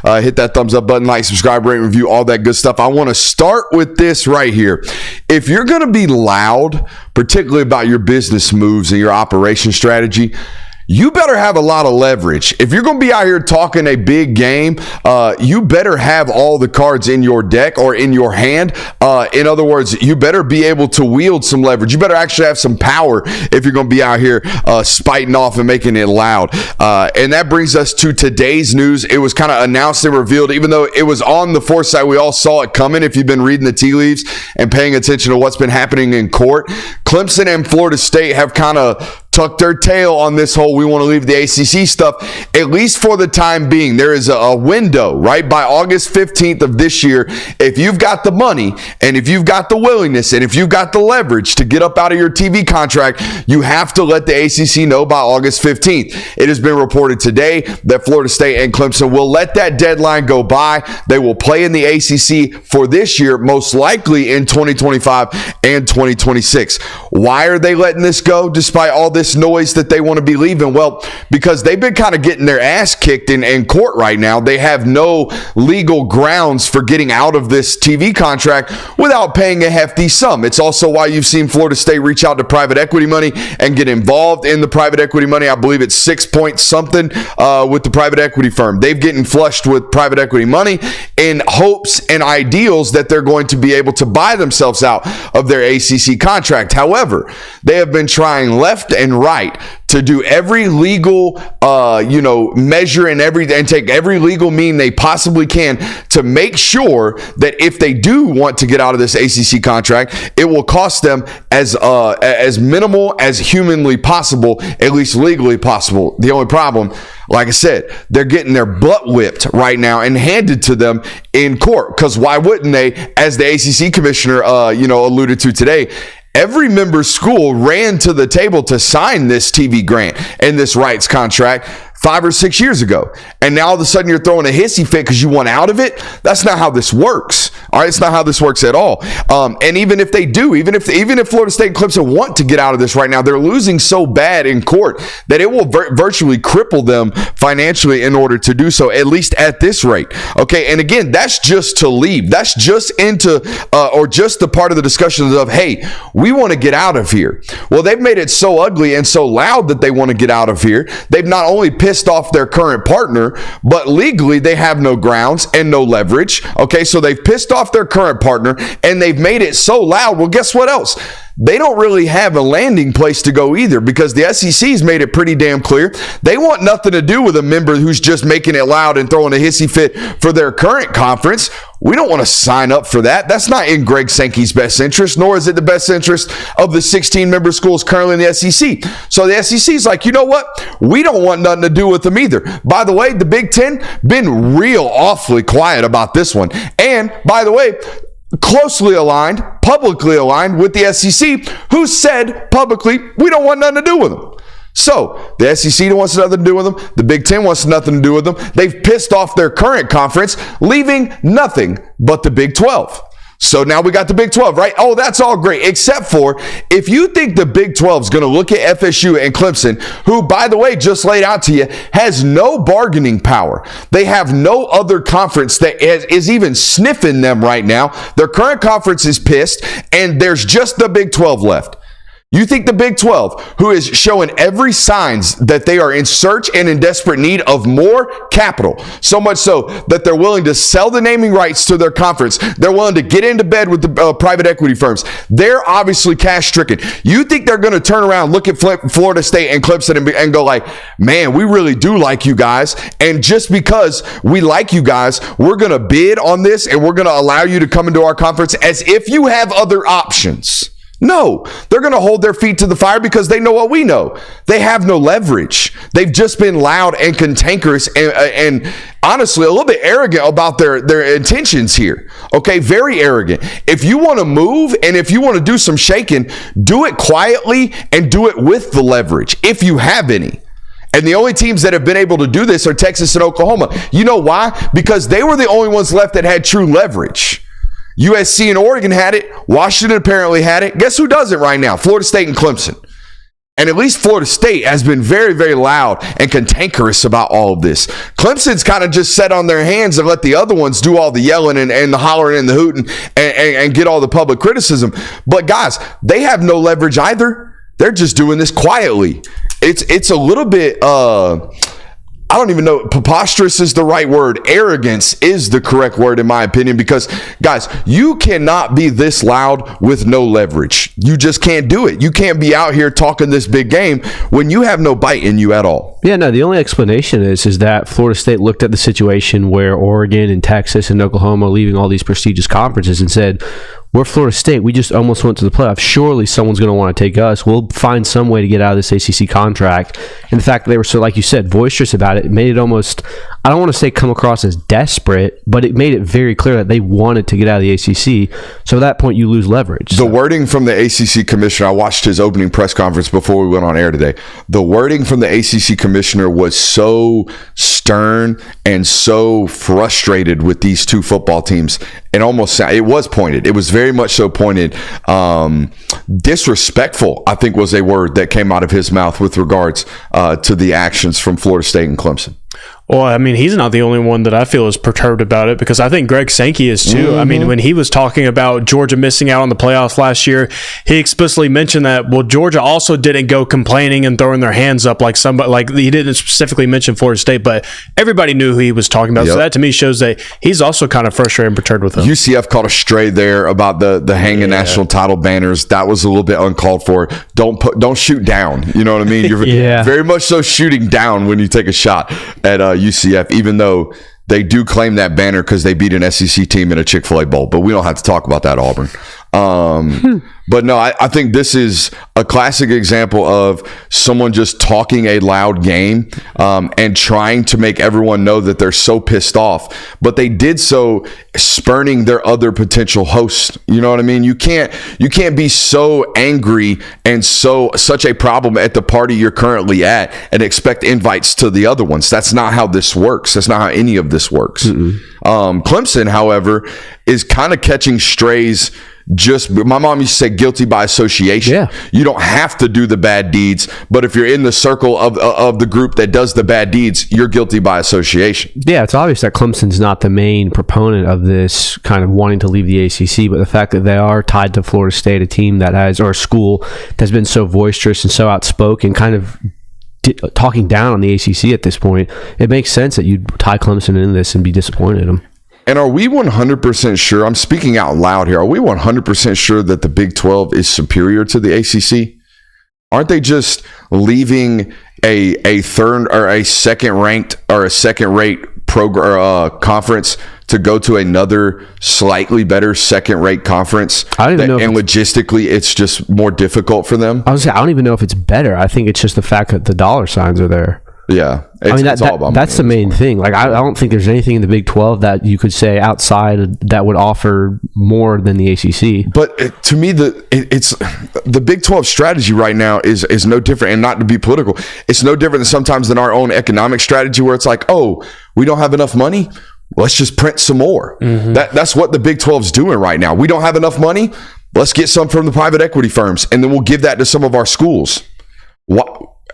Hit that thumbs up button, like, subscribe, rate, review, all that good stuff. I want to start with this right here. If you're going to be loud, particularly about your business moves and your operation strategy, you better have a lot of leverage. If you're going to be out here talking a big game, you better have all the cards in your deck or in your hand. In other words, you better be able to wield some leverage. You better actually have some power if you're going to be out here spiting off and making it loud. And that brings us to today's news. It was kind of announced and revealed, even though it was on the foresight. We all saw it coming if you've been reading the tea leaves and paying attention to what's been happening in court. Clemson and Florida State have kind of tucked their tail on this whole we want to leave the ACC stuff, at least for the time being. There is a window, right? By August 15th of this year, if you've got the money and if you've got the willingness and if you've got the leverage to get up out of your TV contract, you have to let the ACC know by August 15th. It has been reported today that Florida State and Clemson will let that deadline go by. They will play in the ACC for this year, most likely in 2025 and 2026. Why are they letting this go despite all this noise that they want to be leaving? Well, because they've been kind of getting their ass kicked in court right now. They have no legal grounds for getting out of this TV contract without paying a hefty sum. It's also why you've seen Florida State reach out to private equity money and get involved in the private equity money. I believe it's 6 point something with the private equity firm. They've getting flushed with private equity money in hopes and ideals that they're going to be able to buy themselves out of their ACC contract. However, they have been trying left and right to do every legal, measure and take every legal mean they possibly can to make sure that if they do want to get out of this ACC contract, it will cost them as minimal as humanly possible, at least legally possible. The only problem, like I said, they're getting their butt whipped right now and handed to them in court. Because why wouldn't they? As the ACC commissioner, alluded to today, every member school ran to the table to sign this TV grant and this rights contract 5 or 6 years ago. And now all of a sudden you're throwing a hissy fit because you want out of it. That's not how this works. All right. It's not how this works at all. And even if they do, even if Florida State and Clemson want to get out of this right now, they're losing so bad in court that it will virtually cripple them financially in order to do so, at least at this rate. Okay. And again, that's just to leave. That's just just the part of the discussions of, hey, we want to get out of here. Well, they've made it so ugly and so loud that they want to get out of here. They've not only pissed off their current partner, but legally they have no grounds and no leverage. Okay, so they've pissed off their current partner and they've made it so loud. Well, guess what else? They don't really have a landing place to go either, because the SEC's made it pretty damn clear they want nothing to do with a member who's just making it loud and throwing a hissy fit for their current conference. We don't want to sign up for that. That's not in Greg Sankey's best interest, nor is it the best interest of the 16 member schools currently in the SEC. So the SEC's like, you know what? We don't want nothing to do with them either. By the way, the Big Ten been real awfully quiet about this one. And by the way, closely aligned, publicly aligned with the SEC, who said publicly, we don't want nothing to do with them. So the SEC wants nothing to do with them. The Big Ten wants nothing to do with them. They've pissed off their current conference, leaving nothing but the Big 12. So now we got the Big 12, right? Oh, that's all great, except for if you think the Big 12 is going to look at FSU and Clemson, who, by the way, just laid out to you, has no bargaining power. They have no other conference that is even sniffing them right now. Their current conference is pissed, and there's just the Big 12 left. You think the Big 12, who is showing every signs that they are in search and in desperate need of more capital, so much so that they're willing to sell the naming rights to their conference, they're willing to get into bed with the private equity firms. They're obviously cash stricken. You think they're going to turn around, look at Florida State and Clemson and go like, man, we really do like you guys. And just because we like you guys, we're going to bid on this and we're going to allow you to come into our conference as if you have other options. No, they're going to hold their feet to the fire because they know what we know. They have no leverage. They've just been loud and cantankerous and honestly a little bit arrogant about their intentions here. Okay, very arrogant. If you want to move and if you want to do some shaking, do it quietly and do it with the leverage, if you have any. And the only teams that have been able to do this are Texas and Oklahoma. You know why? Because they were the only ones left that had true leverage. USC and Oregon had it. Washington apparently had it. Guess who doesn't right now? Florida State and Clemson. And at least Florida State has been very, very loud and cantankerous about all of this. Clemson's kind of just sat on their hands and let the other ones do all the yelling and the hollering and the hooting and get all the public criticism. But guys, they have no leverage either. They're just doing this quietly. It's a little bit I don't even know, preposterous is the right word. Arrogance is the correct word in my opinion, because guys, you cannot be this loud with no leverage. You just can't do it. You can't be out here talking this big game when you have no bite in you at all. Yeah, no, the only explanation is that Florida State looked at the situation where Oregon and Texas and Oklahoma are leaving all these prestigious conferences and said, we're Florida State. We just almost went to the playoffs. Surely someone's going to want to take us. We'll find some way to get out of this ACC contract. And the fact that they were so, like you said, boisterous about it made it almost, I don't want to say come across as desperate, but it made it very clear that they wanted to get out of the ACC. So at that point, you lose leverage. The wording from the ACC commissioner, I watched his opening press conference before we went on air today. The wording from the ACC commissioner was so stern and so frustrated with these two football teams. It was pointed. It was very much so pointed. Disrespectful, I think, was a word that came out of his mouth with regards to the actions from Florida State and Clemson. Well, I mean, he's not the only one that I feel is perturbed about it, because I think Greg Sankey is too. Mm-hmm. I mean, when he was talking about Georgia missing out on the playoffs last year, he explicitly mentioned that, well, Georgia also didn't go complaining and throwing their hands up like somebody, like he didn't specifically mention Florida State, but everybody knew who he was talking about. Yep. So that to me shows that he's also kind of frustrated and perturbed with them. UCF caught a stray there about the hanging national title banners. That was a little bit uncalled for. Don't shoot down. You know what I mean? You're very much so shooting down when you take a shot at UCF, even though they do claim that banner because they beat an SEC team in a Chick-fil-A bowl. But we don't have to talk about that, Auburn. But no, I think this is a classic example of someone just talking a loud game and trying to make everyone know that they're so pissed off. But they did so spurning their other potential hosts. You know what I mean? You can't be so angry and such a problem at the party you're currently at and expect invites to the other ones. That's not how this works. That's not how any of this works. Clemson, however, is kind of catching strays. My mom used to say guilty by association. Yeah. You don't have to do the bad deeds, but if you're in the circle of the group that does the bad deeds, you're guilty by association. Yeah, it's obvious that Clemson's not the main proponent of this kind of wanting to leave the ACC, but the fact that they are tied to Florida State, a team that has, or a school that has been so boisterous and so outspoken, kind of talking down on the ACC at this point, it makes sense that you'd tie Clemson into this and be disappointed in them. And are we 100% sure, I'm speaking out loud here, are we 100% sure that the Big 12 is superior to the ACC? Aren't they just leaving a third or a second-ranked or a second-rate conference to go to another slightly better second-rate conference? I don't even know. And logistically, it's just more difficult for them? I don't even know if it's better. I think it's just the fact that the dollar signs are there. Yeah. It's all about that's the main thing. Like, I don't think there's anything in the Big 12 that you could say outside that would offer more than the ACC. But to me, the Big 12 strategy right now is no different, and not to be political, it's no different than our own economic strategy, where it's like, oh, we don't have enough money, let's just print some more. Mm-hmm. That's what the Big 12 is doing right now. We don't have enough money, let's get some from the private equity firms, and then we'll give that to some of our schools.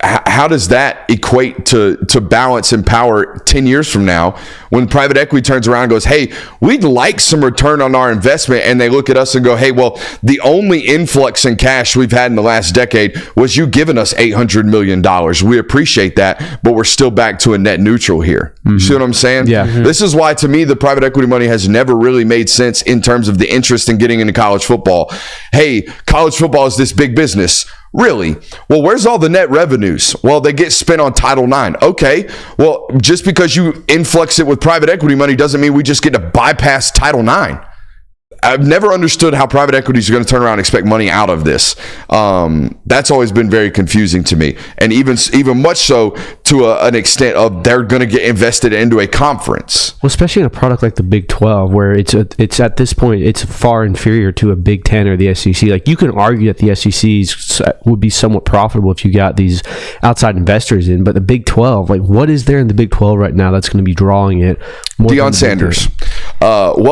How does that equate to balance and power 10 years from now when private equity turns around and goes, hey, we'd like some return on our investment, and they look at us and go, hey, well, the only influx in cash we've had in the last decade was you giving us $800 million. We appreciate that, but we're still back to a net neutral here. Mm-hmm. See what I'm saying? Yeah. Mm-hmm. This is why, to me, the private equity money has never really made sense in terms of the interest in getting into college football. Hey, college football is this big business. Really? Well, where's all the net revenues? Well, they get spent on Title IX. Okay. Well, just because you influx it with private equity money doesn't mean we just get to bypass Title IX. I've never understood how private equities are going to turn around and expect money out of this. That's always been very confusing to me. And even much so to an extent of they're going to get invested into a conference. Well, especially in a product like the Big 12, where it's at this point, it's far inferior to a Big 10 or the SEC. Like, you can argue that the SEC would be somewhat profitable if you got these outside investors in, but the Big 12, like, what is there in the Big 12 right now that's going to be drawing it more? Deion Sanders.